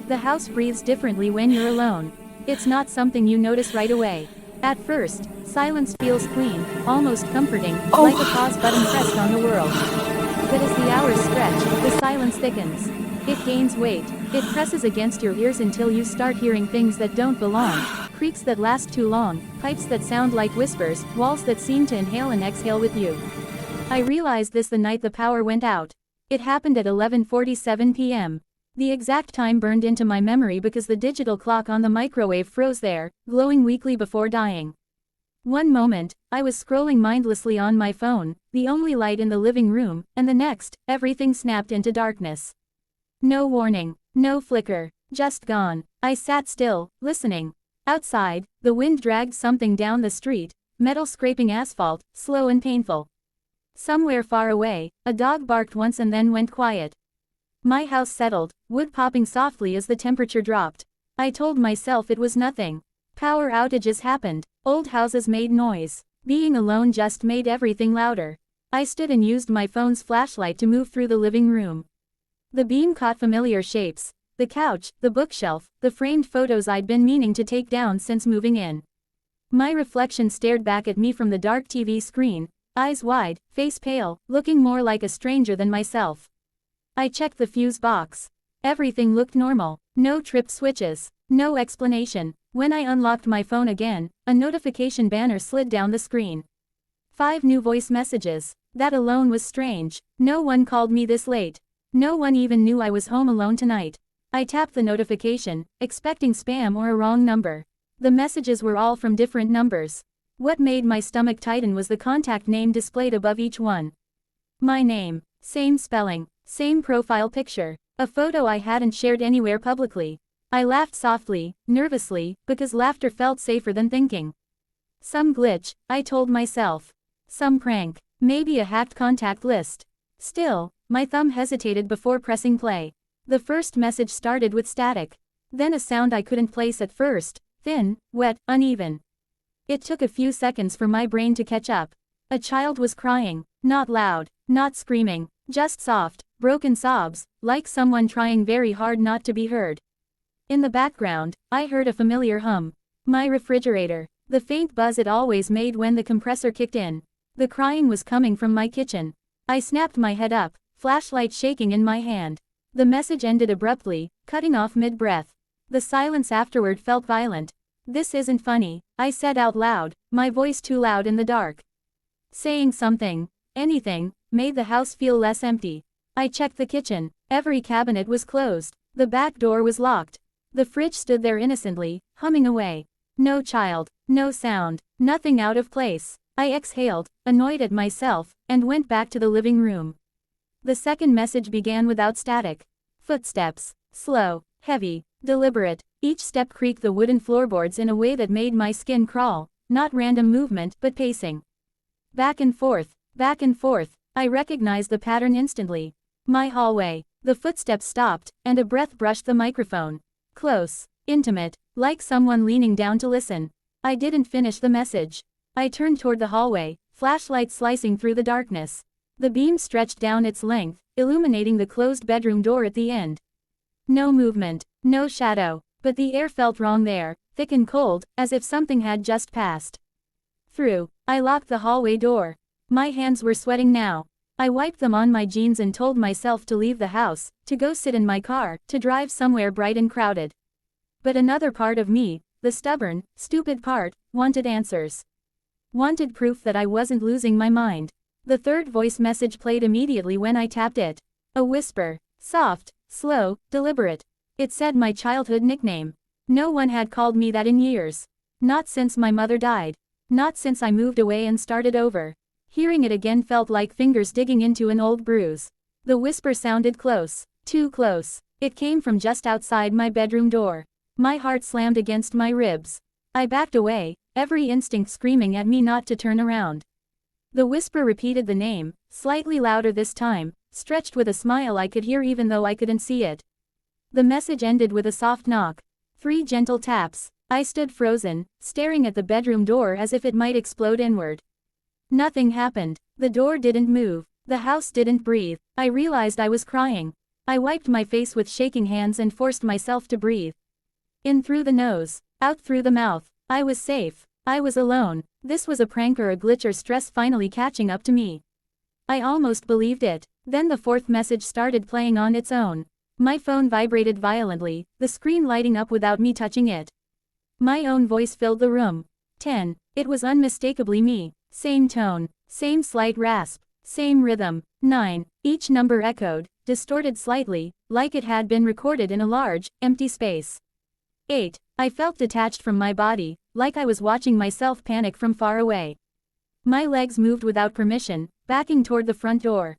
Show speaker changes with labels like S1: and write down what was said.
S1: The house breathes differently when you're alone. It's not something you notice right away. At first, silence feels clean, almost comforting, like a pause button pressed on the world. But as the hours stretch, the silence thickens. It gains weight. It presses against your ears until you start hearing things that don't belong. Creaks that last too long, pipes that sound like whispers, walls that seem to inhale and exhale with you. I realized this the night the power went out. It happened at 11:47 p.m. The exact time burned into my memory because the digital clock on the microwave froze there, glowing weakly before dying. One moment, I was scrolling mindlessly on my phone, the only light in the living room, and the next, everything snapped into darkness. No warning, no flicker, just gone. I sat still, listening. Outside, the wind dragged something down the street, metal scraping asphalt, slow and painful. Somewhere far away, a dog barked once and then went quiet. My house settled, wood popping softly as the temperature dropped. I told myself it was nothing. Power outages happened, old houses made noise. Being alone just made everything louder. I stood and used my phone's flashlight to move through the living room. The beam caught familiar shapes. The couch, the bookshelf, the framed photos I'd been meaning to take down since moving in. My reflection stared back at me from the dark TV screen, eyes wide, face pale, looking more like a stranger than myself. I checked the fuse box. Everything looked normal. No tripped switches. No explanation. When I unlocked my phone again, a notification banner slid down the screen. 5 new voice messages. That alone was strange. No one called me this late. No one even knew I was home alone tonight. I tapped the notification, expecting spam or a wrong number. The messages were all from different numbers. What made my stomach tighten was the contact name displayed above each one. My name. Same spelling. Same profile picture. A photo I hadn't shared anywhere publicly. I laughed softly, nervously, because laughter felt safer than thinking. Some glitch, I told myself. Some prank. Maybe a hacked contact list. Still, my thumb hesitated before pressing play. The first message started with static. Then a sound I couldn't place at first, thin, wet, uneven. It took a few seconds for my brain to catch up. A child was crying, not loud, not screaming, just soft, broken sobs, like someone trying very hard not to be heard. In the background, I heard a familiar hum. My refrigerator. The faint buzz it always made when the compressor kicked in. The crying was coming from my kitchen. I snapped my head up, flashlight shaking in my hand. The message ended abruptly, cutting off mid-breath. The silence afterward felt violent. This isn't funny, I said out loud, my voice too loud in the dark. Saying something, anything, made the house feel less empty. I checked the kitchen. Every cabinet was closed. The back door was locked. The fridge stood there innocently, humming away. No child, no sound, nothing out of place. I exhaled, annoyed at myself, and went back to the living room. The second message began without static. Footsteps. Slow, heavy, deliberate. Each step creaked the wooden floorboards in a way that made my skin crawl. Not random movement, but pacing. Back and forth, back and forth. I recognized the pattern instantly. My hallway. The footsteps stopped, and a breath brushed the microphone. Close, intimate, like someone leaning down to listen. I didn't finish the message. I turned toward the hallway, flashlight slicing through the darkness. The beam stretched down its length, illuminating the closed bedroom door at the end. No movement, no shadow, but the air felt wrong there, thick and cold, as if something had just passed through. I locked the hallway door. My hands were sweating now. I wiped them on my jeans and told myself to leave the house, to go sit in my car, to drive somewhere bright and crowded. But another part of me, the stubborn, stupid part, wanted answers. Wanted proof that I wasn't losing my mind. The third voice message played immediately when I tapped it. A whisper. Soft, slow, deliberate. It said my childhood nickname. No one had called me that in years. Not since my mother died. Not since I moved away and started over. Hearing it again felt like fingers digging into an old bruise. The whisper sounded close. Too close. It came from just outside my bedroom door. My heart slammed against my ribs. I backed away, every instinct screaming at me not to turn around. The whisper repeated the name, slightly louder this time, stretched with a smile I could hear even though I couldn't see it. The message ended with a soft knock. 3 gentle taps. I stood frozen, staring at the bedroom door as if it might explode inward. Nothing happened. The door didn't move. The house didn't breathe. I realized I was crying. I wiped my face with shaking hands and forced myself to breathe. In through the nose, out through the mouth. I was safe. I was alone. This was a prank or a glitch or stress finally catching up to me. I almost believed it. Then the fourth message started playing on its own. My phone vibrated violently, the screen lighting up without me touching it. My own voice filled the room. 10. It was unmistakably me. Same tone, same slight rasp, same rhythm. 9. Each number echoed, distorted slightly, like it had been recorded in a large, empty space. 8. I felt detached from my body, like I was watching myself panic from far away. My legs moved without permission, backing toward the front door.